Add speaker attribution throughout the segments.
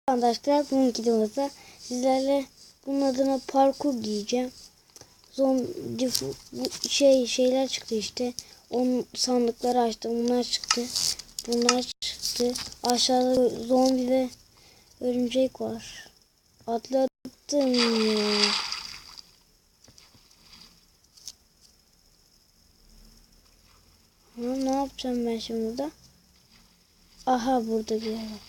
Speaker 1: Arkadaşlar bugünkü videomuzda sizlerle bunun adına parkur diyeceğim. Zombi şeyler çıktı işte. Onun sandıkları açtım. Bunlar çıktı. Bunlar çıktı. Aşağıda zombi ve örümcek var. Atladım ya. Ne yapacağım ben şimdi burada? Aha burada bir yer var.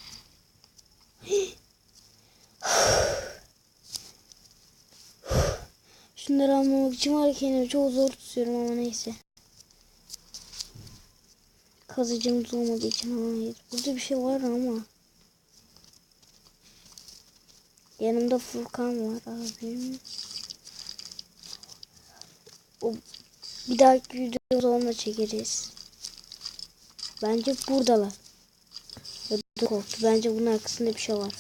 Speaker 1: Şunları almamak için var kendimi çok zor tutuyorum ama neyse. Kazıcımız olmadığı için hayır. Burada bir şey var ama. Yanımda Furkan var abim. O bir dahaki videoda onunla çekeriz. Bence buradalar. Ödüm korktu. Bence bunun arkasında bir şey var.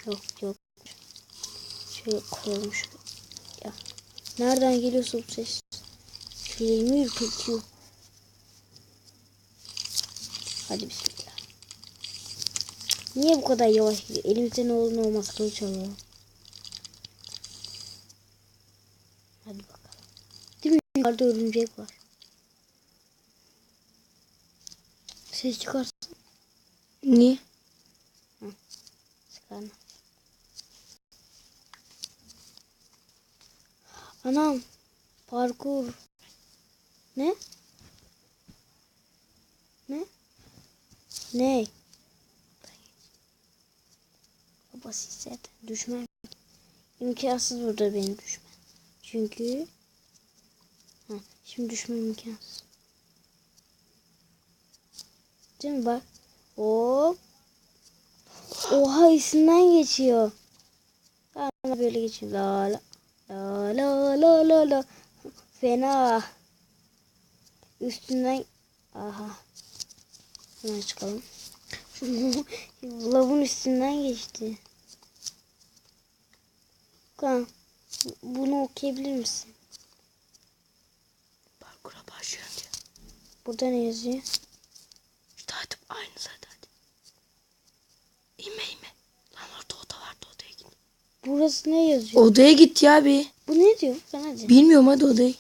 Speaker 1: Yok. Şöyle koyalım şunu. Ya. Nereden geliyorsa bu ses? Şeyimi ürkütüyor. Hadi bismillah. Niye bu kadar yavaş gidiyor? Elimizde ne olur ne olmaz kılıç alıyor. Hadi bakalım. Değil mi? Yukarıda örümcek var. Ses çıkarsın.
Speaker 2: Niye?
Speaker 1: Çıkarma. Anam. Parkur. Ne? Ne? Basit zaten. Düşmem. İmkansız burada benim düşmem. Çünkü şimdi düşmem imkansız. Değil mi bak? Hop. Oha üstünden geçiyor. Ama böyle geçiyor. La la. La. Fena. Üstünden. Aha. Hemen çıkalım. Lavın üstünden geçti. Kan. Bunu okuyabilir misin?
Speaker 2: Parkura başlıyorum diyor.
Speaker 1: Burada ne yazıyor?
Speaker 2: Startup aynı zaten. İnme. Lan orada oda vardı, odaya git.
Speaker 1: Burası ne yazıyor?
Speaker 2: Odaya git ya bir.
Speaker 1: Bu ne diyor? Ben hadi.
Speaker 2: Bilmiyorum, hadi odaya.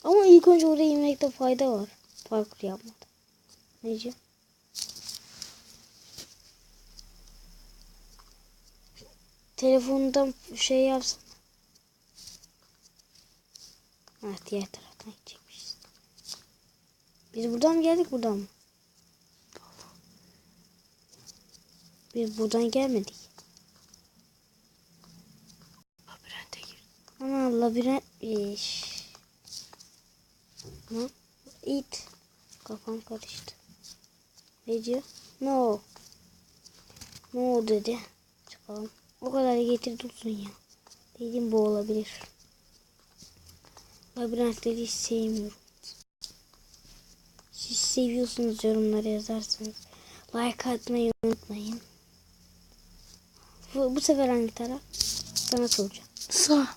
Speaker 1: Ama ilk önce oraya inmekte fayda var. Parkur yapmadan. Ne diyor? Telefonundan şey yapsın. Diğer taraftan gidecekmişiz. Biz buradan mı geldik, buradan mı? Biz buradan gelmedik.
Speaker 2: Labirente gir.
Speaker 1: Ana labirentmiş. Ha? İt. Kafam karıştı. Ne diyor? No. No dedi. Çıkalım. O kadar getir dursun ya. Dedim bu olabilir. Labirentleri hiç sevmiyorum. Siz seviyorsunuz, yorumlara yazarsınız. Like atmayı unutmayın. Bu sefer hangi taraf? Sana soracağım.
Speaker 2: Sağ.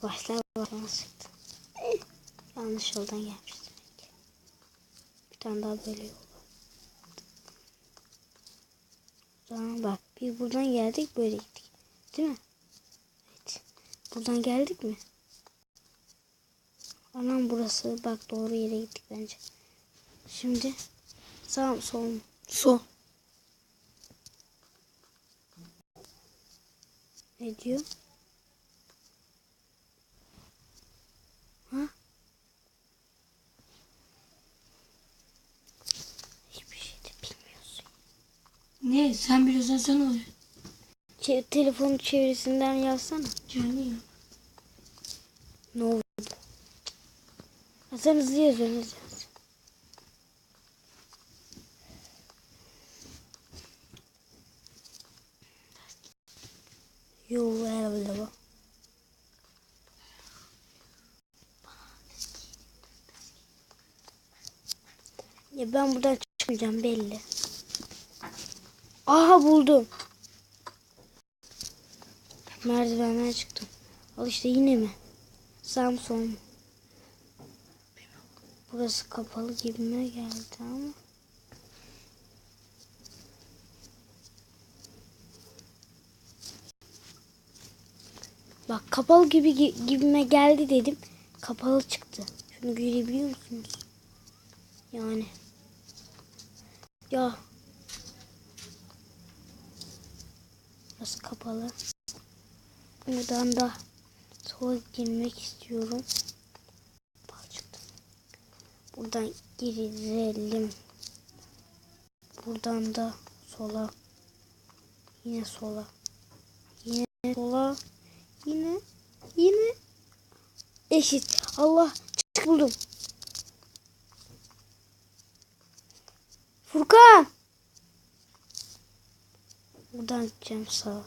Speaker 1: Başlar çıktı. Yanlış yoldan gelmiştim. Bir tane daha böyle yol var. Tamam bak. Biz buradan geldik, böyle gittik. Değil mi? Evet. Buradan geldik mi? Anam burası. Bak doğru yere gittik bence. Şimdi sağ mı sol mu?
Speaker 2: Sol.
Speaker 1: Ne diyor? Ha? Hiçbir şey de bilmiyorsun.
Speaker 2: Ne? Sen biliyorsan sen oluyor.
Speaker 1: Telefonu çevirisinden yazsana.
Speaker 2: Canım.
Speaker 1: Ne oldu? Sen hızlı yazıyorsun. Yo herhalde bu. Ya ben buradan çıkmayacağım belli. Aha buldum. Merdivenden çıktım. Al işte, yine mi? Sağ mı sol mu? Burası kapalı gibime geldi ama. Bak kapalı gibime geldi dedim. Kapalı çıktı. Şunu görebiliyor musunuz? Yani. Ya. Burası kapalı. Buradan da sola girmek istiyorum. Kapalı çıktı. Buradan girelim. Buradan da sola. Yine sola. Yine sola. Yine eşit. Allah, çık buldum. Furkan. Buradan gideceğim sağa.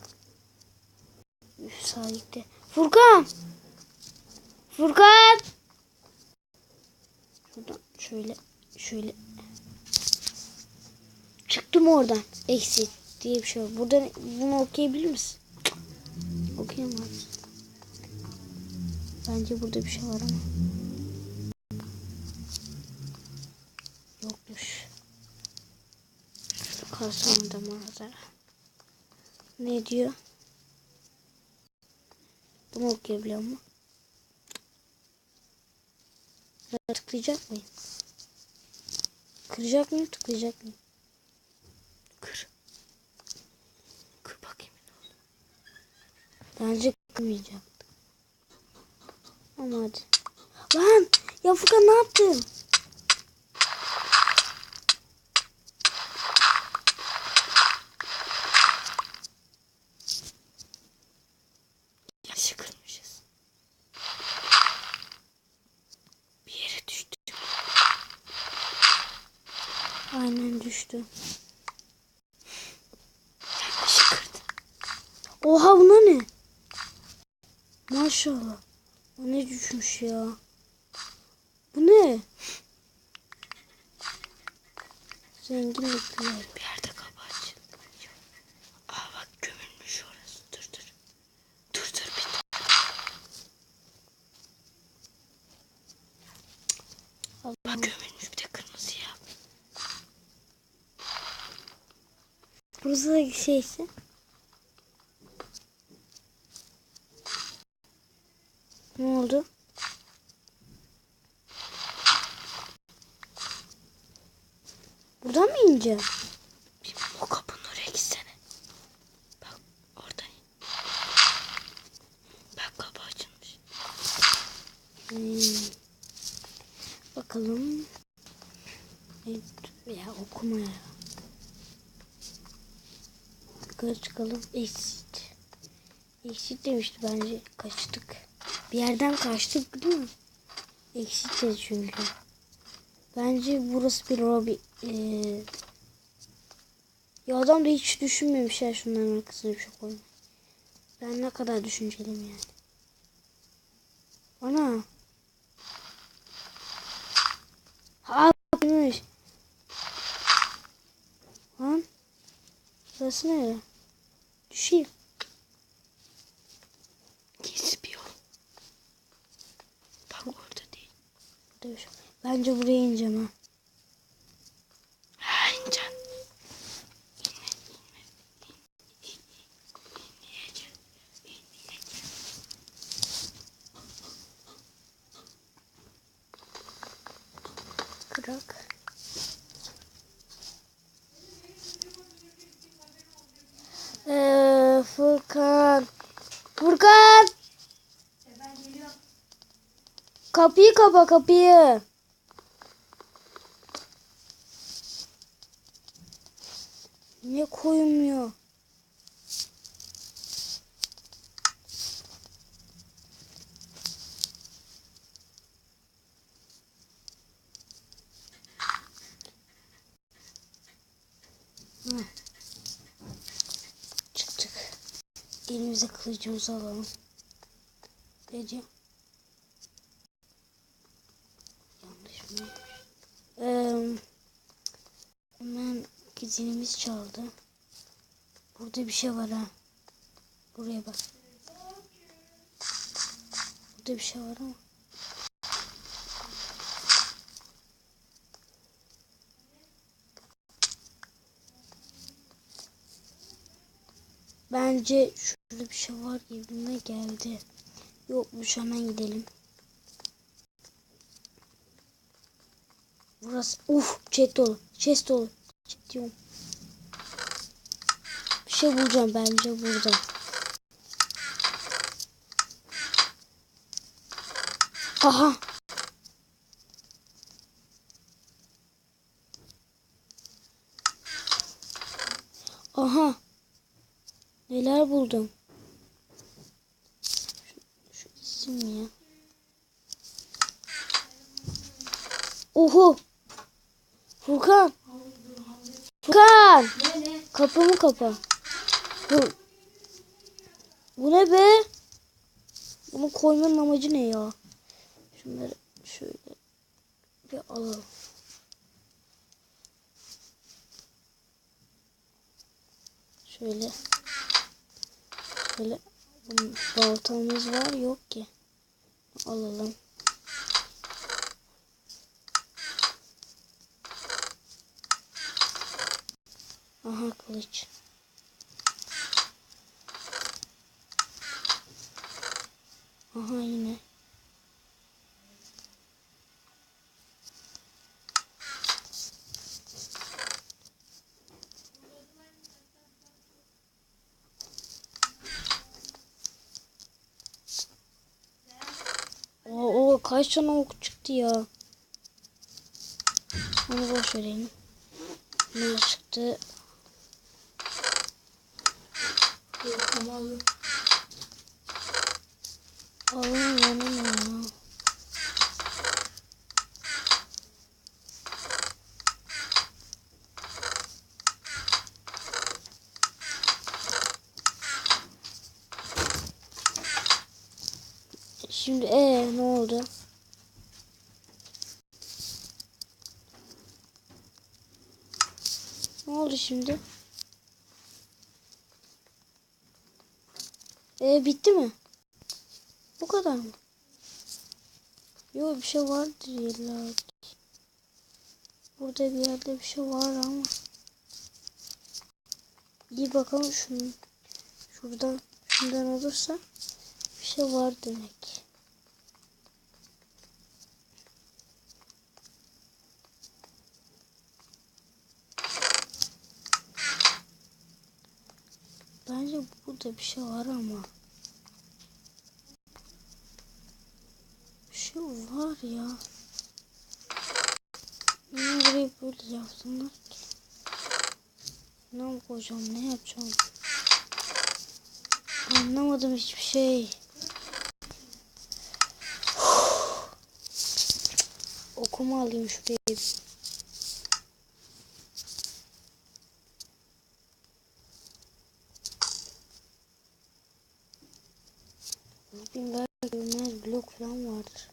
Speaker 1: Sağa gitti. Furkan. Furkan. Şuradan şöyle. Çıktım oradan. Exit diye bir şey var. Buradan bunu okuyabilir misin? Okuyamam. Bence burada bir şey var ama. Yokmuş. Karşımda manzara. Ne diyor? Bunu okuyabiliyor mu? Tıklayacak mıyım? Kıracak mıyım? Tıklayacak mıyım?
Speaker 2: Kır. Kır bakayım.
Speaker 1: Bence kırmayacak. Ama hadi. Lan! Ya Furkan ne yaptın?
Speaker 2: Yaşı kırmışız. Bir yere düştü.
Speaker 1: Aynen düştü.
Speaker 2: Yaşı kırdı.
Speaker 1: Oha, buna ne? Maşallah. O ne düşmüş ya? Bu ne? Zenginlikler.
Speaker 2: Bir yerde kapı açıldı. Aa bak, gömülmüş orası. Dur. Dur bir dakika. Bak gömülmüş, bir de kırmızı ya.
Speaker 1: Burası da şeyse. Ne oldu? Buradan mı ineceğim?
Speaker 2: O kapının oraya gitsene. Bak oradan in. Bak kapı açılmış.
Speaker 1: Bakalım. Ya okuma ya. Yukarı çıkalım. Exit. Exit demişti, bence kaçtık. Bir yerden kaçtık değil mi? Exit dedi çünkü. Bence burası bir lobby. Ya adam da hiç düşünmemiş ya şunların arkasına bir şey koymayı. Ben ne kadar düşünceliyim yani. Ana. Ha, bakmış. Lan. Burası ne? Düşeyim.
Speaker 2: Gizli bir yol. Bak orada değil.
Speaker 1: Burada bir şey. Bence buraya ineceğim ha.
Speaker 2: Ha ineceksin.
Speaker 1: Bırak. Furkan. Furkan. Kapıyı kapa, kapıyı. Niye koymuyor? Çık. Elimize kılıcımızı alalım. Ne diyor? Yanlış mı? Hemen zilimiz çaldı. Burada bir şey var ha. Buraya bak. Burada bir şey var ama. Bence şurada bir şey var gibime geldi. Yokmuş, hemen gidelim. Burası chest dolu. Chest dolu. Chest diyorum. Bir şey bulacağım bence burada. Aha. Aha. Neler buldum. Şu isim ya. Oho. Furkan. Furkan.
Speaker 2: Ne?
Speaker 1: Kapımı kapa. Bu ne be? Bunu koymanın amacı ne ya? Şunları şöyle bir alalım. Şöyle. Şöyle. Baltamız var yok ki. Alalım. Aha kılıç. Aha yine. Oo, kaç tane ok çıktı ya. Onu boş verelim. Ne çıktı?
Speaker 2: Tamam.
Speaker 1: Alalım ya. Şimdi ne oldu? Ne oldu şimdi? Bitti mi? Bu kadar mı? Yok, bir şey vardır illa ki. Burada bir yerde bir şey var ama. İyi bakalım şuradan olursa bir şey var demek. Bence burada bir şey var ama. Bir şey var ya. Niye burayı böyle yapsınlar ki? Ne mi koyacağım, ne yapacağım? Anlamadım hiçbir şey. Okumu alayım şuraya. Bugün belki görünmez blok falan vardır.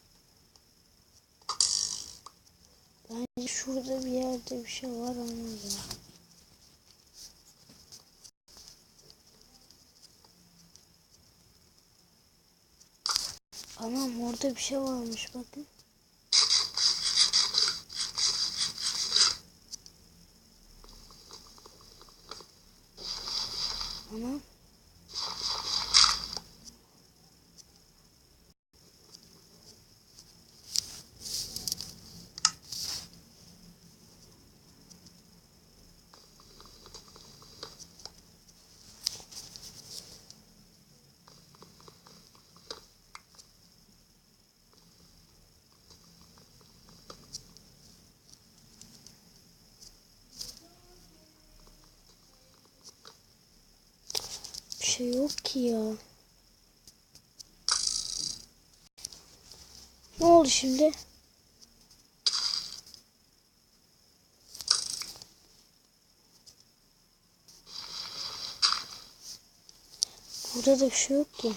Speaker 1: Bence şurada bir yerde bir şey var ama ya. Anam, orada bir şey varmış bakın. Anam. Bir şey yok ki ya. Ne oldu şimdi? Burada da bir şey yok ki.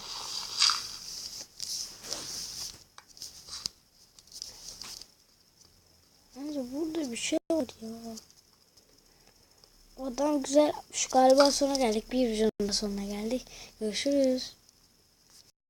Speaker 1: Bence burada bir şey var ya. Adam güzel. Şu galiba sonuna geldik. Bir videonun da sonuna geldik. Görüşürüz.